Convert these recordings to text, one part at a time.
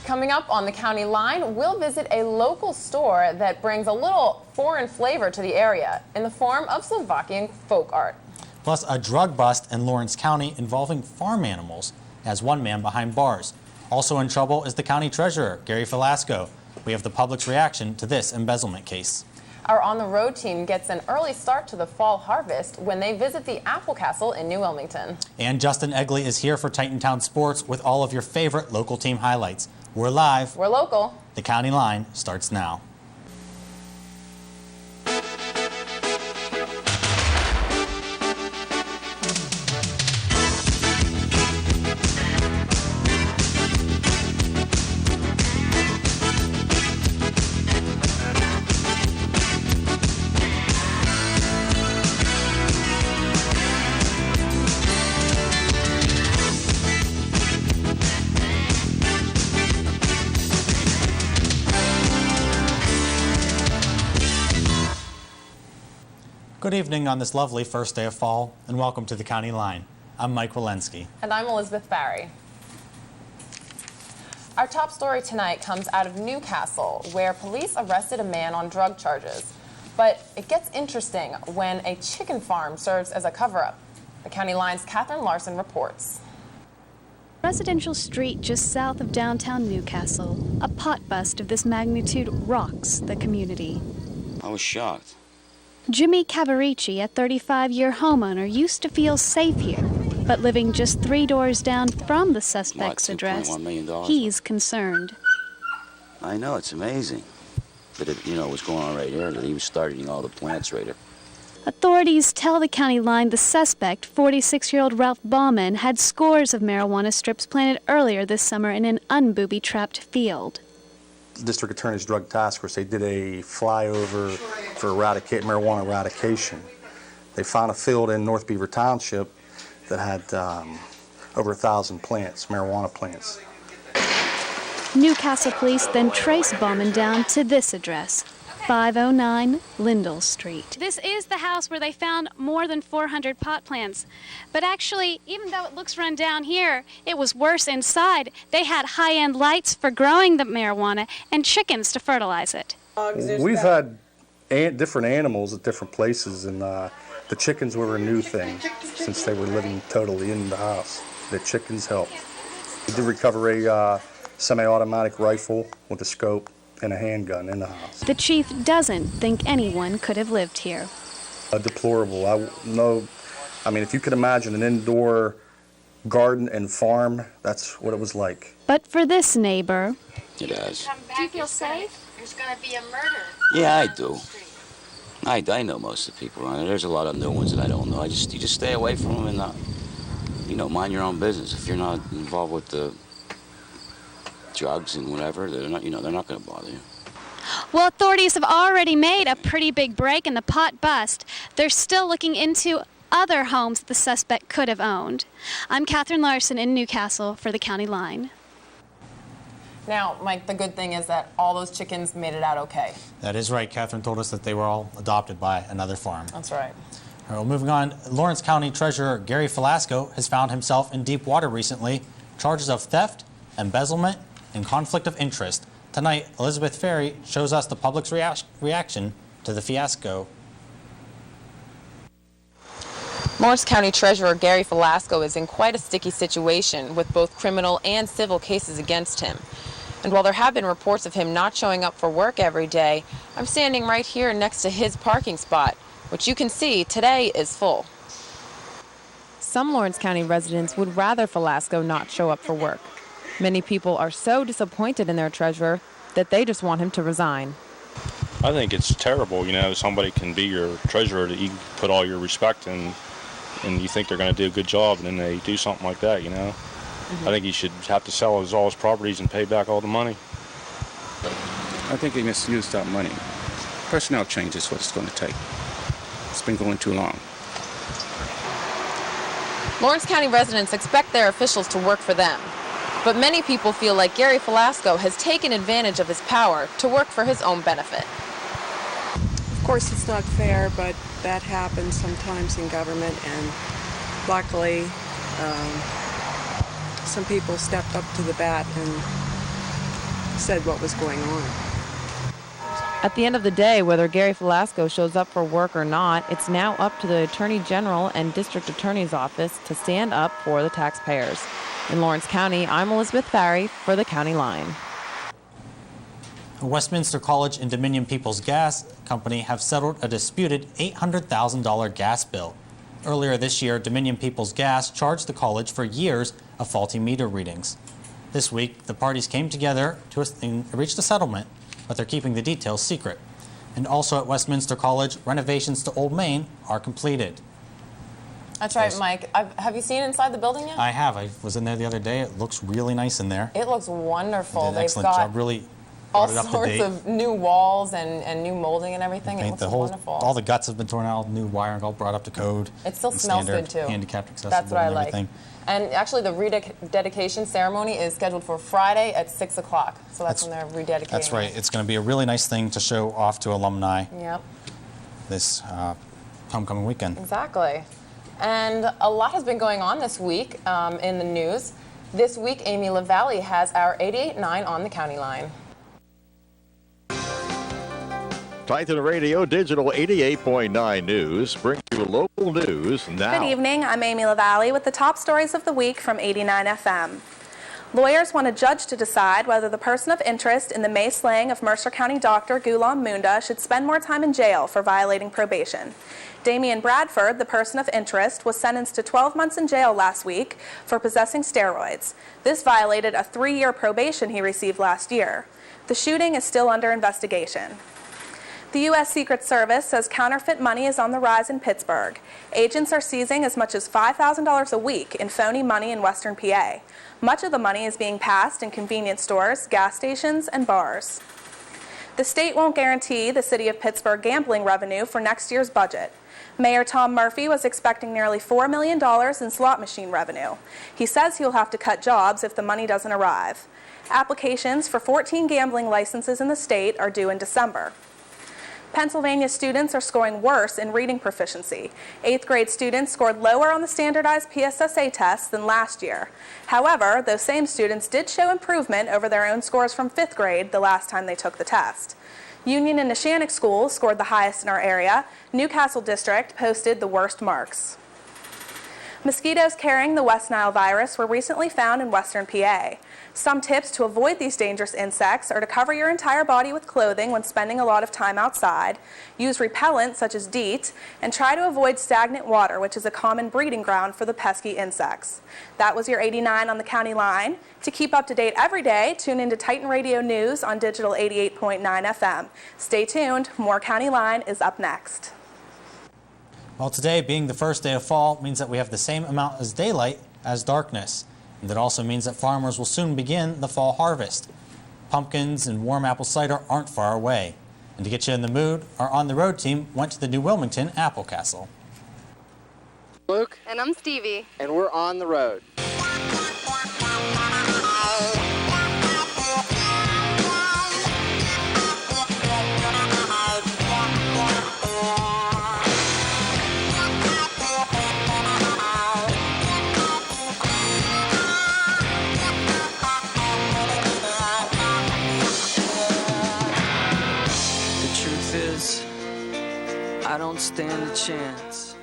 Coming up on the County Line, we'll visit a local store that brings a little foreign flavor to the area in the form of Slovakian folk art. Plus, a drug bust in Lawrence County involving farm animals has one man behind bars. Also in trouble is the county treasurer, Gary Felasco. We have the public's reaction to this embezzlement case. Our on-the-road team gets an early start to the fall harvest when they visit the Apple Castle in New Wilmington. And Justin Egley is here for Titantown Sports with all of your favorite local team highlights. We're live. We're local. The County Line starts now. Good evening on this lovely first day of fall, and welcome to the County Line. I'm Mike Walensky. And I'm Elizabeth Barry. Our top story tonight comes out of Newcastle, where police arrested a man on drug charges. But it gets interesting when a chicken farm serves as a cover-up. The County Line's Catherine Larson reports. Residential street just south of downtown Newcastle, a pot bust of this magnitude rocks the community. I was shocked. Jimmy Cavarici, a 35-year homeowner, used to feel safe here, but living just 3 doors down from the suspect's address, he's concerned. I know, it's amazing that it, was going on right here, that he was starting all the plants right here. Authorities tell the County Line the suspect, 46-year-old Ralph Bauman, had scores of marijuana strips planted earlier this summer in an unbooby-trapped field. District Attorney's Drug Task Force, they did a flyover for marijuana eradication. They found a field in North Beaver Township that had over 1,000 plants, marijuana plants. Newcastle police then traced Bauman down to this address, 509 Lindell Street. This is the house where they found more than 400 pot plants. But actually, even though it looks run down here, it was worse inside. They had high-end lights for growing the marijuana and chickens to fertilize it. We've had different animals at different places, and the chickens were a new thing since they were living totally in the house. The chickens helped. We did recover a semi-automatic rifle with a scope and a handgun in the house. The chief doesn't think anyone could have lived here. Deplorable. I mean, if you could imagine an indoor garden and farm, that's what it was like. But for this neighbor... It has. Do you feel safe? There's going to be a murder. Yeah, I do. I know most of the people around here. There's a lot of new ones that I don't know. You just stay away from them and, mind your own business. If you're not involved with the drugs and whatever, they're not going to bother you. Well, authorities have already made a pretty big break in the pot bust. They're still looking into other homes the suspect could have owned. I'm Catherine Larson in Newcastle for the County Line. Now, Mike, the good thing is that all those chickens made it out okay. That is right. Catherine told us that they were all adopted by another farm. That's right. All right, well, moving on. Lawrence County Treasurer Gary Felasco has found himself in deep water recently. Charges of theft, embezzlement, and conflict of interest. Tonight, Elizabeth Ferry shows us the public's reaction to the fiasco. Lawrence County Treasurer Gary Felasco is in quite a sticky situation with both criminal and civil cases against him. And while there have been reports of him not showing up for work every day, I'm standing right here next to his parking spot, which you can see today is full. Some Lawrence County residents would rather Felasco not show up for work. Many people are so disappointed in their treasurer that they just want him to resign. I think it's terrible, somebody can be your treasurer that you put all your respect in, and you think they're going to do a good job, and then they do something like that, I think he should have to sell all his properties and pay back all the money. I think he misused that money. Personnel change is what it's going to take. It's been going too long. Lawrence County residents expect their officials to work for them. But many people feel like Gary Felasco has taken advantage of his power to work for his own benefit. Of course, it's not fair, but that happens sometimes in government, and luckily, some people stepped up to the bat and said what was going on. At the end of the day, whether Gary Felasco shows up for work or not, it's now up to the Attorney General and District Attorney's Office to stand up for the taxpayers. In Lawrence County, I'm Elizabeth Farry for the County Line. Westminster College and Dominion Peoples Gas Company have settled a disputed $800,000 gas bill. Earlier this year, Dominion Peoples Gas charged the college for years of faulty meter readings. This week, the parties came together to reach a settlement, but they're keeping the details secret. And also at Westminster College, renovations to Old Main are completed. That's right, Mike. Have you seen inside the building yet? I have. I was in there the other day. It looks really nice in there. It looks wonderful. They did an excellent job. Really all brought it up to sorts date. of new walls and new molding and everything. It looks wonderful. All the guts have been torn out, new wiring all brought up to code. It still smells good too. Handicapped accessible. That's what I like. Everything. And actually, the rededication ceremony is scheduled for Friday at 6 o'clock. So that's when they're rededicating. That's right. It's going to be a really nice thing to show off to alumni. Yep. This homecoming weekend. Exactly. And a lot has been going on this week in the news. This week, Amy LaValle has our 88.9 on the County Line. Titan Radio Digital 88.9 News brings you local news now. Good evening. I'm Amy LaValle with the top stories of the week from 89 FM. Lawyers want a judge to decide whether the person of interest in the May slaying of Mercer County doctor Ghulam Munda should spend more time in jail for violating probation. Damian Bradford, the person of interest, was sentenced to 12 months in jail last week for possessing steroids. This violated a 3-year probation he received last year. The shooting is still under investigation. The U.S. Secret Service says counterfeit money is on the rise in Pittsburgh. Agents are seizing as much as $5,000 a week in phony money in western PA. Much of the money is being passed in convenience stores, gas stations, and bars. The state won't guarantee the city of Pittsburgh gambling revenue for next year's budget. Mayor Tom Murphy was expecting nearly $4 million in slot machine revenue. He says he'll have to cut jobs if the money doesn't arrive. Applications for 14 gambling licenses in the state are due in December. Pennsylvania students are scoring worse in reading proficiency. 8th grade students scored lower on the standardized PSSA tests than last year. However, those same students did show improvement over their own scores from 5th grade the last time they took the test. Union and Neshannock schools scored the highest in our area. Newcastle District posted the worst marks. Mosquitoes carrying the West Nile virus were recently found in western PA. Some tips to avoid these dangerous insects are to cover your entire body with clothing when spending a lot of time outside, use repellent such as DEET, and try to avoid stagnant water, which is a common breeding ground for the pesky insects. That was your 89 on the County Line. To keep up to date every day, tune into Titan Radio News on Digital 88.9 FM. Stay tuned. More County Line is up next. Well, today being the first day of fall means that we have the same amount as daylight as darkness. And that also means that farmers will soon begin the fall harvest. Pumpkins and warm apple cider aren't far away. And to get you in the mood, our On the Road team went to the New Wilmington Apple Castle. Luke. And I'm Stevie. And we're on the road. I don't stand a chance.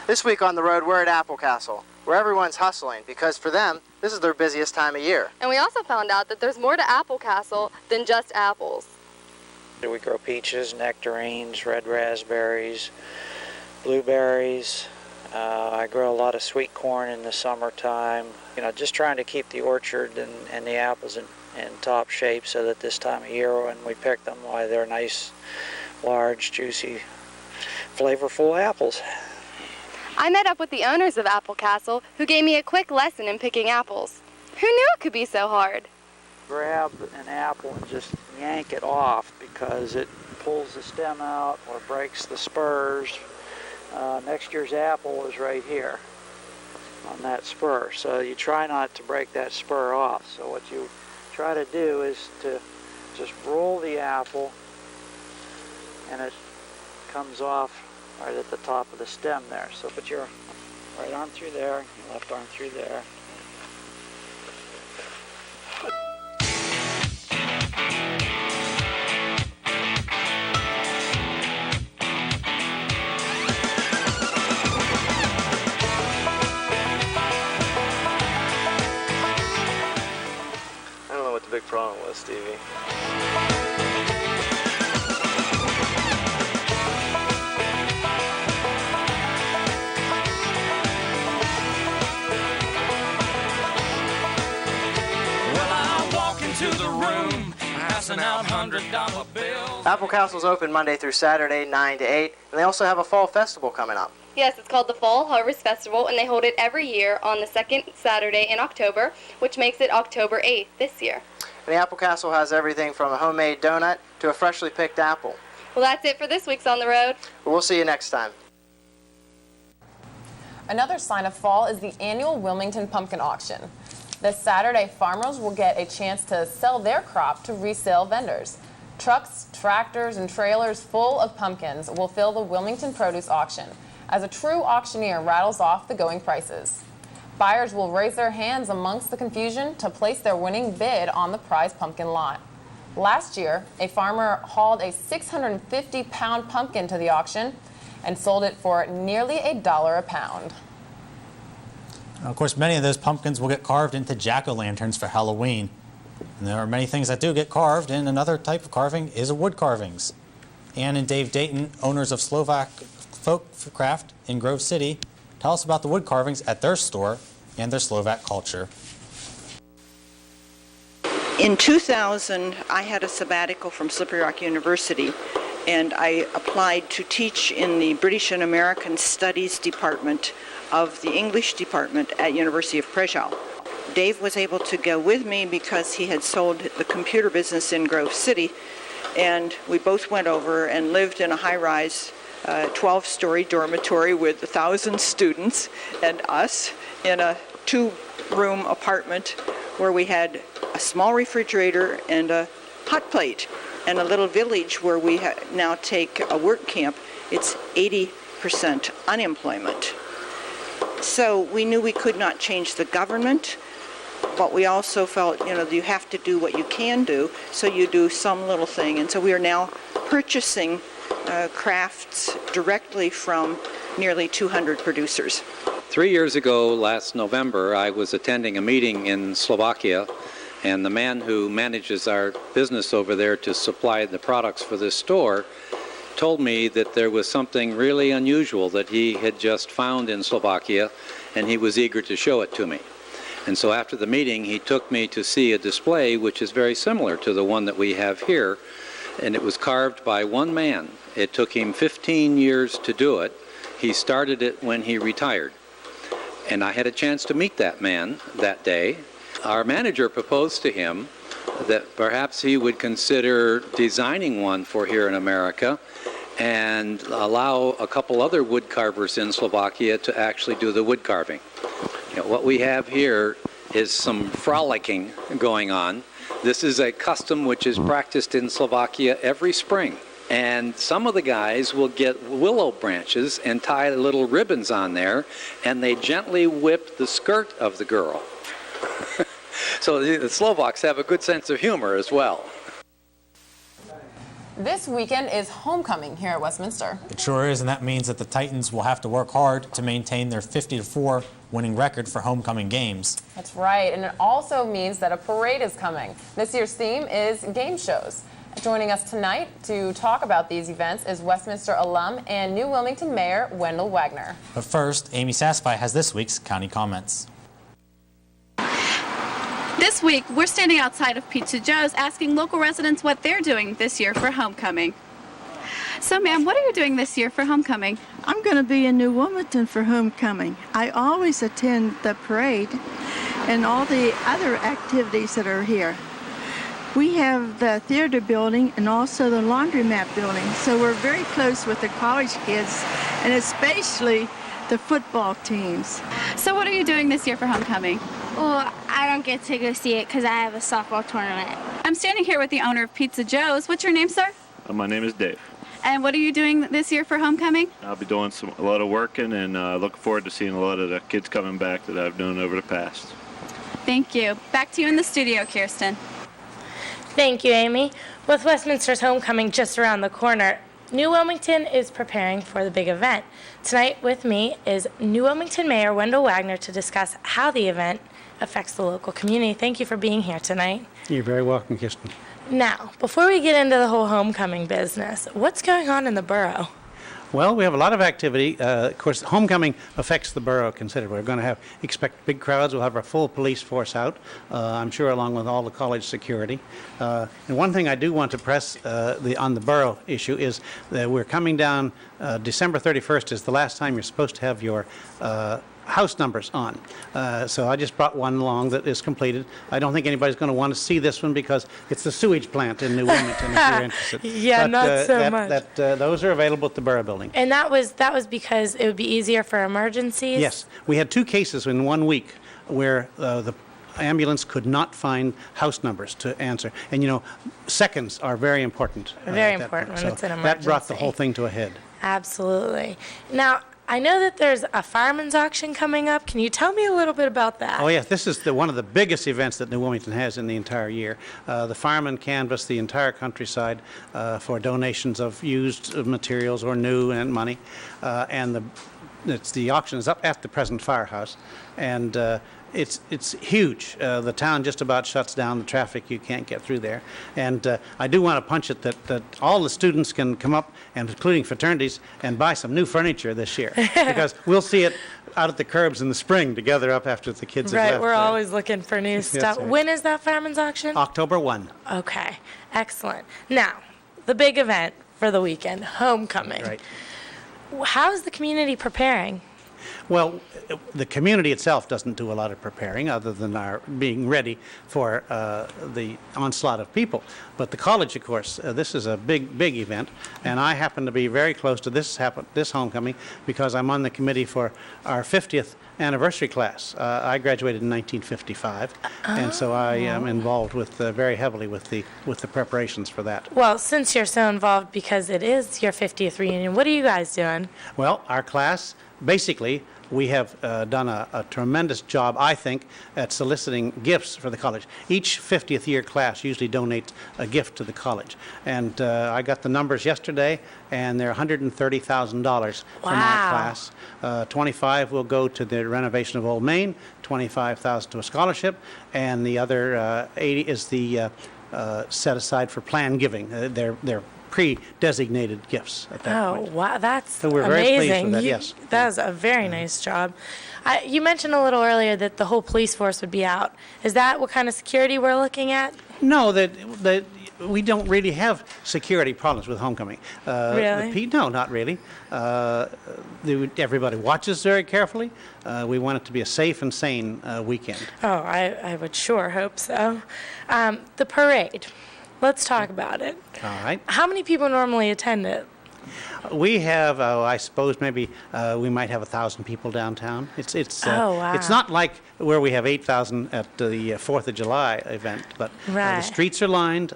This week on the road, we're at Apple Castle, where everyone's hustling because for them, this is their busiest time of year. And we also found out that there's more to Apple Castle than just apples. We grow peaches, nectarines, red raspberries, blueberries. I grow a lot of sweet corn in the summertime. You know, just trying to keep the orchard and the apples in top shape so that this time of year when we pick them, why they're nice, large, juicy, flavorful apples. I met up with the owners of Apple Castle who gave me a quick lesson in picking apples. Who knew it could be so hard? Grab an apple and just yank it off because it pulls the stem out or breaks the spurs. Next year's apple is right here on that spur, so you try not to break that spur off. So what you try to do is to just roll the apple and it comes off right at the top of the stem there. So put your right arm through there, your left arm through there. big problem with, Stevie. To the room, passing out $100 bills. Apple Castle's open Monday through Saturday, 9 to 8, and they also have a fall festival coming up. Yes, it's called the Fall Harvest Festival, and they hold it every year on the second Saturday in October, which makes it October 8th this year. And the Apple Castle has everything from a homemade donut to a freshly picked apple. Well, that's it for this week's On the Road. Well, we'll see you next time. Another sign of fall is the annual Wilmington Pumpkin Auction. This Saturday, farmers will get a chance to sell their crop to resale vendors. Trucks, tractors, and trailers full of pumpkins will fill the Wilmington Produce Auction as a true auctioneer rattles off the going prices. Buyers will raise their hands amongst the confusion to place their winning bid on the prize pumpkin lot. Last year, a farmer hauled a 650-pound pumpkin to the auction and sold it for nearly $1 a pound. Of course, many of those pumpkins will get carved into jack-o'-lanterns for Halloween. And there are many things that do get carved, and another type of carving is wood carvings. Ann and Dave Dayton, owners of Slovak Folk Craft in Grove City, tell us about the wood carvings at their store and their Slovak culture. In 2000, I had a sabbatical from Slippery Rock University, and I applied to teach in the British and American Studies Department of the English department at University of Prešov. Dave was able to go with me because he had sold the computer business in Grove City, and we both went over and lived in a high-rise 12-story dormitory with 1,000 students and us in a 2-room apartment where we had a small refrigerator and a hot plate, and a little village where we now take a work camp. It's 80% unemployment. So we knew we could not change the government, but we also felt, you have to do what you can do, so you do some little thing. And so we are now purchasing crafts directly from nearly 200 producers. 3 years ago, last November, I was attending a meeting in Slovakia, and the man who manages our business over there to supply the products for this store told me that there was something really unusual that he had just found in Slovakia, and he was eager to show it to me. And so after the meeting, he took me to see a display which is very similar to the one that we have here, and it was carved by one man. It took him 15 years to do it. He started it when he retired. And I had a chance to meet that man that day. Our manager proposed to him that perhaps he would consider designing one for here in America and allow a couple other wood carvers in Slovakia to actually do the wood carving. What we have here is some frolicking going on. This is a custom which is practiced in Slovakia every spring. And some of the guys will get willow branches and tie little ribbons on there, and they gently whip the skirt of the girl. So the Slovaks have a good sense of humor as well. This weekend is homecoming here at Westminster. It sure is, and that means that the Titans will have to work hard to maintain their 50-4 winning record for homecoming games. That's right, and it also means that a parade is coming. This year's theme is game shows. Joining us tonight to talk about these events is Westminster alum and New Wilmington Mayor Wendell Wagner. But first, Amy Saspy has this week's county comments. This week, we're standing outside of Pizza Joe's asking local residents what they're doing this year for homecoming. So, ma'am, what are you doing this year for homecoming? I'm going to be in New Wilmington for homecoming. I always attend the parade and all the other activities that are here. We have the theater building and also the laundromat building, so we're very close with the college kids and especially the football teams. So what are you doing this year for homecoming? Well, I don't get to go see it because I have a softball tournament. I'm standing here with the owner of Pizza Joe's. What's your name, sir? My name is Dave. And what are you doing this year for homecoming? I'll be doing a lot of working and looking forward to seeing a lot of the kids coming back that I've known over the past. Thank you. Back to you in the studio, Kirsten. Thank you, Amy. With Westminster's homecoming just around the corner, New Wilmington is preparing for the big event. Tonight with me is New Wilmington Mayor Wendell Wagner to discuss how the event affects the local community. Thank you for being here tonight. You're very welcome, Kirsten. Now, before we get into the whole homecoming business, what's going on in the borough? Well, we have a lot of activity. Of course, homecoming affects the borough considerably. We're going to expect big crowds. We'll have our full police force out, I'm sure, along with all the college security. And one thing I do want to press on the borough issue is that we're coming down. December 31st is the last time you're supposed to have your house numbers on. So I just brought one along that is completed. I don't think anybody's going to want to see this one because it's the sewage plant in New Wilmington if you're interested. Yeah, but, not so much. Those are available at the borough building. And that was because it would be easier for emergencies? Yes. We had 2 cases in 1 week where the ambulance could not find house numbers to answer. And, you know, seconds are very important. Very important when it's an emergency. That brought the whole thing to a head. Absolutely. Now, I know that there's a fireman's auction coming up. Can you tell me a little bit about that? Oh, yes. This is one of the biggest events that New Wilmington has in the entire year. The firemen canvass the entire countryside for donations of used materials or new and money. And the auction is up at the present firehouse. And it's huge. The town just about shuts down. The traffic, you can't get through there. And I do want to punch it that all the students can come up, and including fraternities, and buy some new furniture this year. Because we'll see it out at the curbs in the spring to gather up after the kids have left. Right, we're always looking for new stuff. Right. When is that fireman's auction? October 1. Okay, excellent. Now, the big event for the weekend, homecoming. Right. How's the community preparing? Well, the community itself doesn't do a lot of preparing other than our being ready for the onslaught of people. But the college, of course, this is a big event, and I happen to be very close to this homecoming because I'm on the committee for our 50th anniversary class. I graduated in 1955, and so I am involved with very heavily with the preparations for that. Well, since you're so involved because it is your 50th reunion, what are you guys doing? Well, our class, basically, we have done a tremendous job, I think, at soliciting gifts for the college. Each 50th year class usually donates a gift to the college. And I got the numbers yesterday, and they're $130,000 from our class. 25 will go to the renovation of Old Main, 25,000 to a scholarship, and the other 80 is the set aside for planned giving. They're pre-designated gifts at that point. Oh, wow, that's so we're amazing. Very pleased with that, yes. That was a very nice job. You mentioned a little earlier that the whole police force would be out. Is that what kind of security we're looking at? No, that we don't really have security problems with homecoming. Really? No, not really. Everybody watches very carefully. We want it to be a safe and sane weekend. Oh, I would sure hope so. The parade. Let's talk about it. All right. How many people normally attend it? We have, I suppose, maybe we might have 1,000 people downtown. It's wow. It's not like where we have 8,000 at the 4th of July event, but the streets are lined.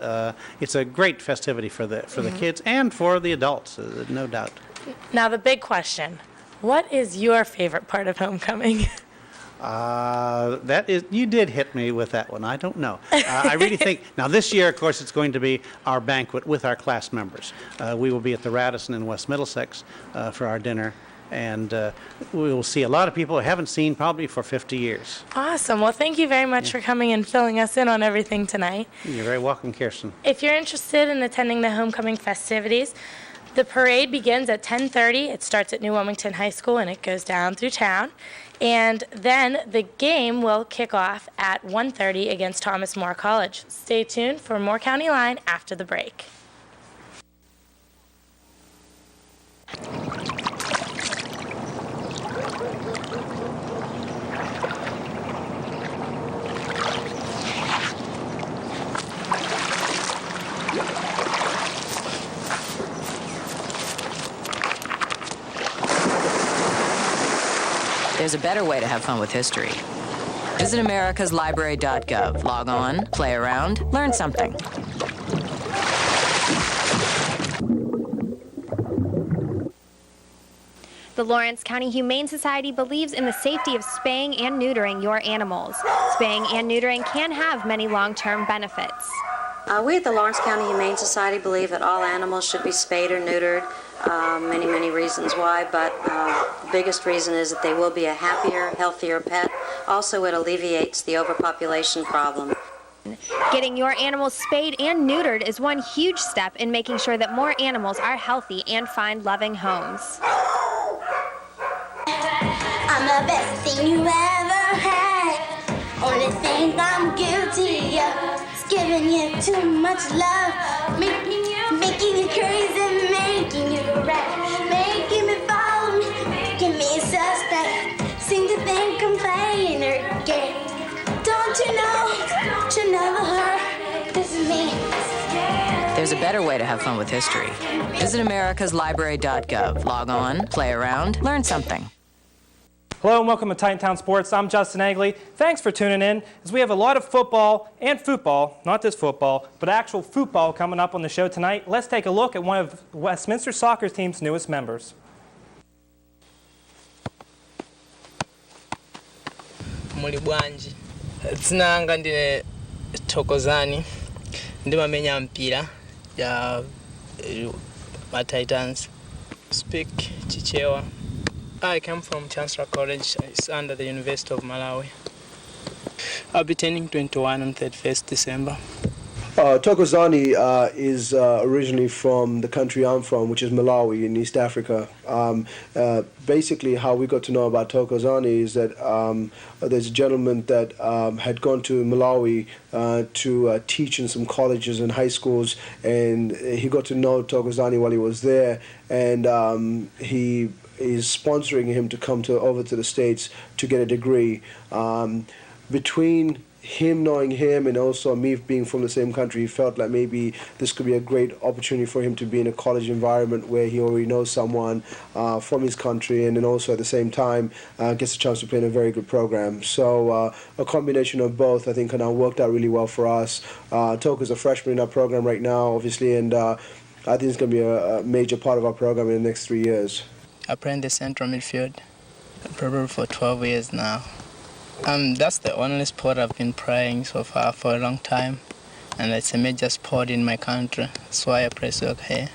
It's a great festivity for the kids and for the adults, no doubt. Now the big question: what is your favorite part of homecoming? You did hit me with that one. I don't know. I really think, now this year, of course, it's going to be our banquet with our class members. We will be at the Radisson in West Middlesex for our dinner, and we will see a lot of people I haven't seen probably for 50 years. Awesome. Well, thank you very much for coming and filling us in on everything tonight. You're very welcome, Kirsten. If you're interested in attending the homecoming festivities, the parade begins at 10:30. It starts at New Wilmington High School, and it goes down through town. And then the game will kick off at 1:30 against Thomas More College. Stay tuned for more County Line after the break. There's a better way to have fun with history. Visit americaslibrary.gov. Log on, play around, learn something. The Lawrence County Humane Society believes in the safety of spaying and neutering your animals. Spaying and neutering can have many long-term benefits. We at the Lawrence County Humane Society believe that all animals should be spayed or neutered many reasons why, but the biggest reason is that they will be a happier, healthier pet. Also, it alleviates the overpopulation problem. Getting your animals spayed and neutered is one huge step in making sure that more animals are healthy and find loving homes. I'm the best thing you ever had. Only thing I'm guilty of is giving you too much love, making you crazy, making you rat, making me fall, making me suspect. Seem to think I'm playing her game. Don't you never heard this is me. There's a better way to have fun with history. Visit americaslibrary.gov. Log on, play around, learn something. Hello and welcome to Titantown Sports. I'm Justin Agley. Thanks for tuning in, as we have a lot of football and football, not just football, but actual football coming up on the show tonight. Let's take a look at one of Westminster soccer team's newest members. Muli bwanji. Tsinanga ndine Thokozani. Ndimamenya mpira ya Titans. Speak Chichewa. I come from Chancellor College. It's under the University of Malawi. I'll be turning 21 on 31st December. Thokozani is originally from the country I'm from, which is Malawi in East Africa. Basically, how we got to know about Thokozani is that there's a gentleman that had gone to Malawi to teach in some colleges and high schools, and he got to know Thokozani while he was there, and he is sponsoring him to come over to the States to get a degree. Between him knowing him and also me being from the same country, he felt like maybe this could be a great opportunity for him to be in a college environment where he already knows someone from his country, and then also at the same time gets a chance to play in a very good program. So a combination of both, I think, kind of worked out really well for us. Toko's a freshman in our program right now, obviously, and I think it's going to be a major part of our program in the next 3 years. I play in the central midfield, probably for 12 years now. That's the only sport I've been playing so far for a long time, and it's a major sport in my country. That's why I play soccer here.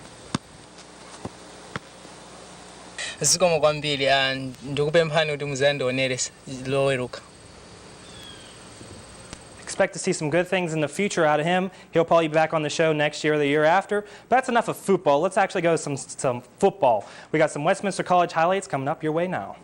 Zikomo kwambiri ndikupemphani kuti muzandionere loweruka. Expect to see some good things in the future out of him. He'll probably be back on the show next year or the year after. But that's enough of football. Let's actually go to some football. We got some Westminster College highlights coming up your way now.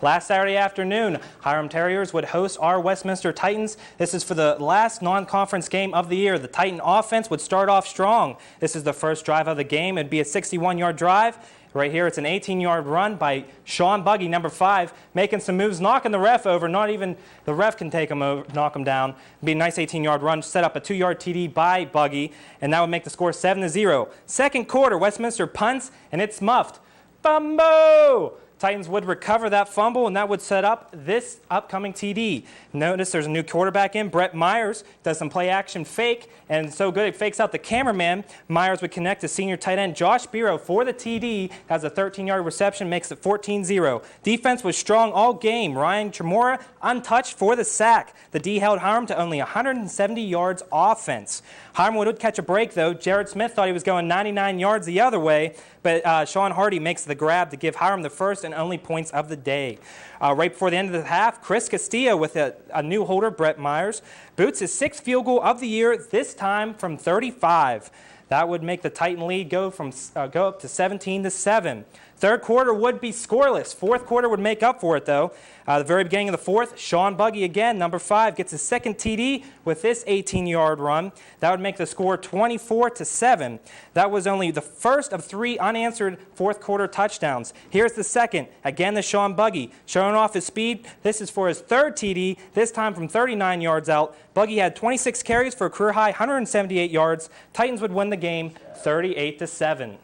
Last Saturday afternoon, Hiram Terriers would host our Westminster Titans. This is for the last non-conference game of the year. The Titan offense would start off strong. This is the first drive of the game. It'd be a 61-yard drive. Right here, it's an 18-yard run by Sean Buggy, number 5, making some moves, knocking the ref over. Not even the ref can take him over, knock him down. It'd be a nice 18-yard run, set up a 2-yard TD by Buggy, and that would make the score 7-0. Second quarter, Westminster punts, and it's muffed. Fumble! Titans would recover that fumble, and that would set up this upcoming TD. Notice there's a new quarterback in. Brett Myers does some play-action fake, and so good it fakes out the cameraman. Myers would connect to senior tight end Josh Biro for the TD. Has a 13-yard reception, makes it 14-0. Defense was strong all game. Ryan Chamora untouched for the sack. The D held Hiram to only 170 yards offense. Hiram would catch a break, though. Jared Smith thought he was going 99 yards the other way, but Sean Hardy makes the grab to give Hiram the first and only points of the day. Right before the end of the half, Chris Castillo with a new holder, Brett Myers, boots his 6th field goal of the year, this time from 35. That would make the Titan lead go up to 17-7. Third quarter would be scoreless. Fourth quarter would make up for it, though. The very beginning of the fourth, Sean Buggy again, number 5, gets his second TD with this 18-yard run. That would make the score 24-7. That was only the first of 3 unanswered fourth quarter touchdowns. Here's the second. Again, the Sean Buggy showing off his speed. This is for his third TD, this time from 39 yards out. Buggy had 26 carries for a career high 178 yards. Titans would win the game 38-7.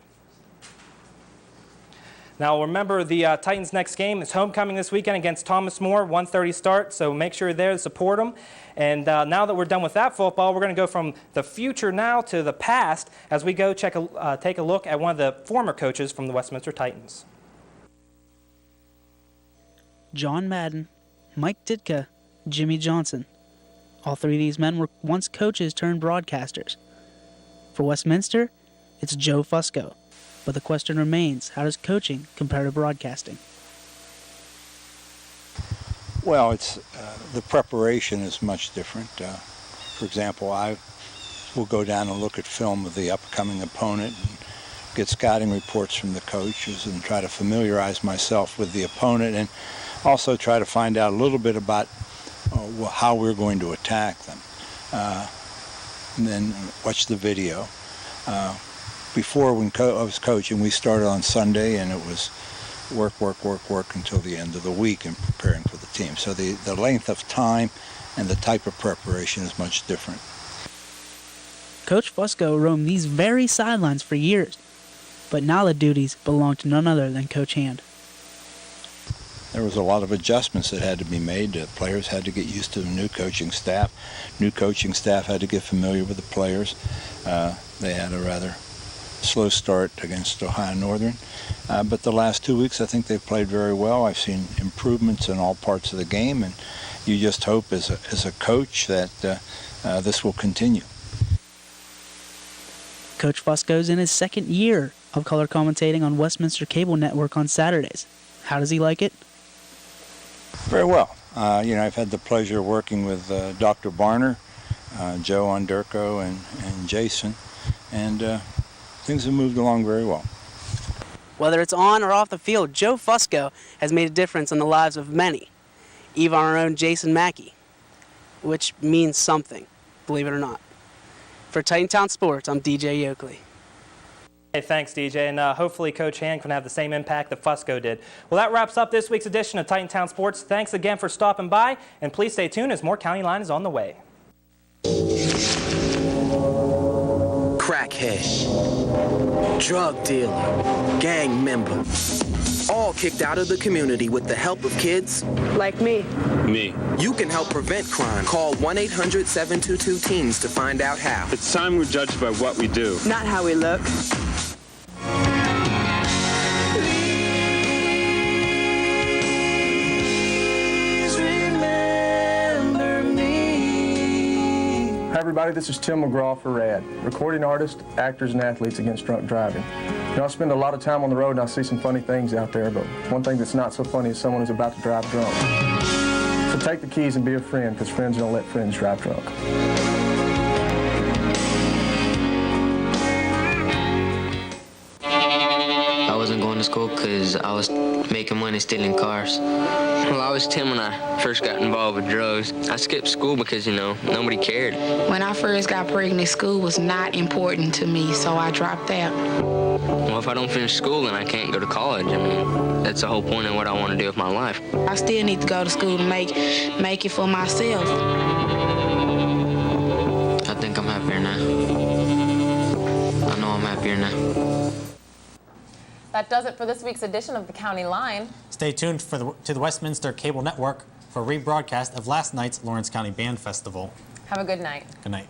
Now remember, the Titans' next game is homecoming this weekend against Thomas More, 1:30 start, so make sure you're there to support them. And now that we're done with that football, we're going to go from the future now to the past as we go take a look at one of the former coaches from the Westminster Titans. John Madden, Mike Ditka, Jimmy Johnson. All 3 of these men were once coaches turned broadcasters. For Westminster, it's Joe Fusco. But the question remains, how does coaching compare to broadcasting? Well, it's the preparation is much different. For example, I will go down and look at film of the upcoming opponent and get scouting reports from the coaches and try to familiarize myself with the opponent, and also try to find out a little bit about how we're going to attack them. And then watch the video. Before, when I was coaching, we started on Sunday, and it was work until the end of the week in preparing for the team. So the length of time and the type of preparation is much different. Coach Fusco roamed these very sidelines for years, but now the duties belong to none other than Coach Hand. There was a lot of adjustments that had to be made. The players had to get used to the new coaching staff. New coaching staff had to get familiar with the players. They had a rather slow start against Ohio Northern. But the last 2 weeks, I think they've played very well. I've seen improvements in all parts of the game, and you just hope as a coach that this will continue. Coach Fusco's in his second year of color commentating on Westminster Cable Network on Saturdays. How does he like it? Very well. I've had the pleasure of working with Dr. Barner, Joe Underko, and Jason, and things have moved along very well. Whether it's on or off the field, Joe Fusco has made a difference in the lives of many, even our own Jason Mackey, which means something, believe it or not. For Titantown Sports, I'm DJ Yoakley. Hey, thanks, DJ, and hopefully Coach Hand can have the same impact that Fusco did. Well, that wraps up this week's edition of Titantown Sports. Thanks again for stopping by, and please stay tuned as more County Line is on the way. Crackhead, drug dealer, gang member, all kicked out of the community with the help of kids like me. Me. You can help prevent crime. Call 1-800-722-TEENS to find out how. It's time we're judged by what we do, not how we look. Hi everybody, this is Tim McGraw for RAD, recording artists, actors, and athletes against drunk driving. I spend a lot of time on the road and I see some funny things out there, but one thing that's not so funny is someone who's about to drive drunk. So take the keys and be a friend, because friends don't let friends drive drunk. I wasn't going to school because I was making money stealing cars. Well, I was 10 when I first got involved with drugs. I skipped school because, nobody cared. When I first got pregnant, school was not important to me, so I dropped out. Well, if I don't finish school, then I can't go to college. That's the whole point of what I want to do with my life. I still need to go to school to make it for myself. I think I'm happier now. I know I'm happier now. That does it for this week's edition of the County Line. Stay tuned to the Westminster Cable Network for a rebroadcast of last night's Lawrence County Band Festival. Have a good night. Good night.